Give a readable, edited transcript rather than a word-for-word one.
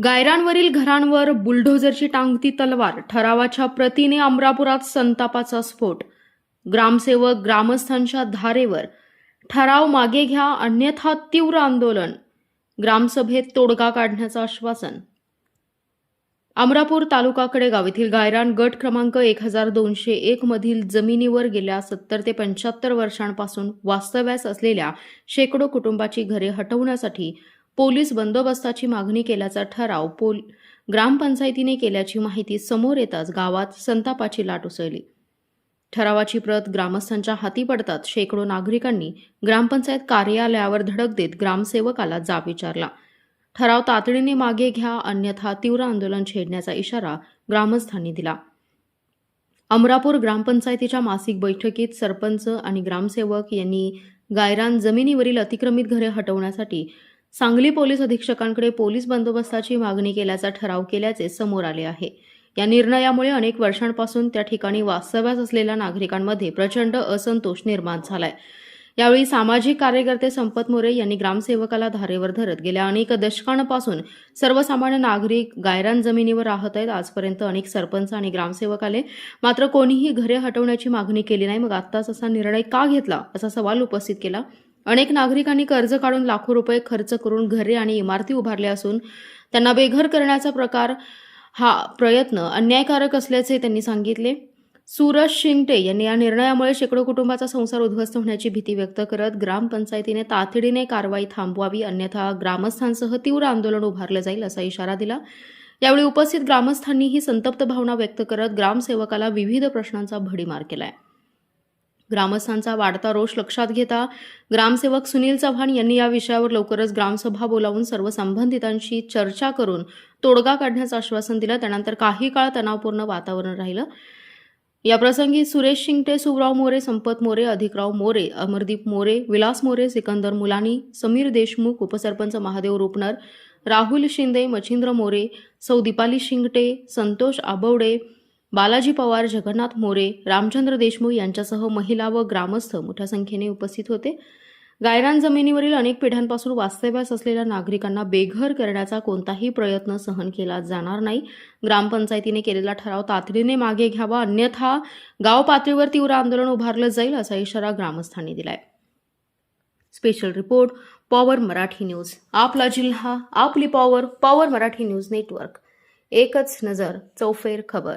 गायरांवरील घरांवर बुलडोझरची टांगती तलवार, ठरावाच्या प्रतीने अमरापुरात संतापाचा स्फोट. ग्रामसेवक ग्रामस्थांच्या धारेवर, ठराव मागे घ्या अन्यथा तीव्र आंदोलन. ग्रामसभेत तोडगा काढण्याचं आश्वासन. अमरापूर तालुका कडेगाव येथील गायरान गट क्रमांक 1201 मधील जमिनीवर गेल्या 70 ते 75 वर्षांपासून वास्तव्यास असलेल्या शेकडो कुटुंबाची घरे हटवण्यासाठी पोलीस बंदोबस्ताची मागणी केल्याचा ठराव ग्रामपंचायतीने केल्याची माहिती समोर येताच गावात संतापाची लाट उसळली. ठरावाची प्रत ग्रामस्थांच्या हाती पडताच शेकडो नागरिकांनी ग्रामपंचायत कार्यालयावर धडक देत ग्रामसेवकाला जाब विचारला. ठराव तातडीने मागे घ्या अन्यथा तीव्र आंदोलन छेडण्याचा इशारा ग्रामस्थांनी दिला. अमरापूर ग्रामपंचायतीच्या मासिक बैठकीत सरपंच आणि ग्रामसेवक यांनी गायरान जमिनीवरील अतिक्रमित घरे हटवण्यासाठी सांगली पोलीस अधीक्षकांकडे पोलीस बंदोबस्ताची मागणी केल्याचा ठराव केल्याचे समोर आले आहे. या निर्णयामुळे अनेक वर्षांपासून त्या ठिकाणी वास्तव्यास असलेल्या नागरिकांमध्ये प्रचंड असंतोष निर्माण झालाय. यावेळी सामाजिक कार्यकर्ते संपत मोरे यांनी ग्रामसेवकाला धारेवर धरत गेल्या अनेक दशकांपासून सर्वसामान्य नागरिक गायरान जमिनीवर राहत आहेत. आजपर्यंत अनेक सरपंच आणि ग्रामसेवक आले, मात्र कोणीही घरे हटवण्याची मागणी केली नाही. मग आत्ताच असा निर्णय का घेतला असा सवाल उपस्थित केला. अनेक नागरिकांनी कर्ज काढून लाखो रुपये खर्च करून घरे आणि इमारती उभारल्या असून त्यांना बेघर करण्याचा प्रकार हा प्रयत्न अन्यायकारक असल्याचे त्यांनी सांगितले. सूरज शिंगटे यांनी या निर्णयामुळे शेकडो कुटुंबाचा संसार उद्ध्वस्त होण्याची भीती व्यक्त करत ग्रामपंचायतीने तातडीने कारवाई थांबवावी अन्यथा ग्रामस्थांसह तीव्र आंदोलन उभारलं जाईल असा इशारा दिला. यावेळी उपस्थित ग्रामस्थांनीही संतप्त भावना व्यक्त करत ग्रामसेवकाला विविध प्रश्नांचा भडीमार केलाय. ग्रामस्थांचा वाढता रोष लक्षात घेता ग्रामसेवक सुनील चव्हाण यांनी या विषयावर लवकरच ग्रामसभा बोलावून सर्व संबंधितांशी चर्चा करून तोडगा काढण्याचं आश्वासन दिलं. त्यानंतर काही काळ तणावपूर्ण वातावरण राहिलं. याप्रसंगी सुरेश शिंगटे, सुवराव मोरे, संपत मोरे, अधिकराव मोरे, अमरदीप मोरे, विलास मोरे, सिकंदर मुलानी, समीर देशमुख, उपसरपंच महादेव रुपनर, राहुल शिंदे, मच्छिंद्र मोरे, सौ दीपाली शिंगटे, संतोष आबवडे, बालाजी पवार, जगन्नाथ मोरे, रामचंद्र देशमुख यांच्यासह महिला व ग्रामस्थ मोठ्या संख्येने उपस्थित होते. गायरान जमिनीवरील अनेक पिढ्यांपासून वास्तव्यास असलेल्या नागरिकांना बेघर करण्याचा कोणताही प्रयत्न सहन केला जाणार नाही. ग्रामपंचायतीने केलेला ठराव तातडीने मागे घ्यावा अन्यथा गाव पातळीवर तीव्र आंदोलन उभारलं जाईल असा इशारा ग्रामस्थांनी दिलाय. Special report, power Marathi news. आपला जिल्हा, आपली power. Power Marathi news network. एकच नजर, चौफेर खबर.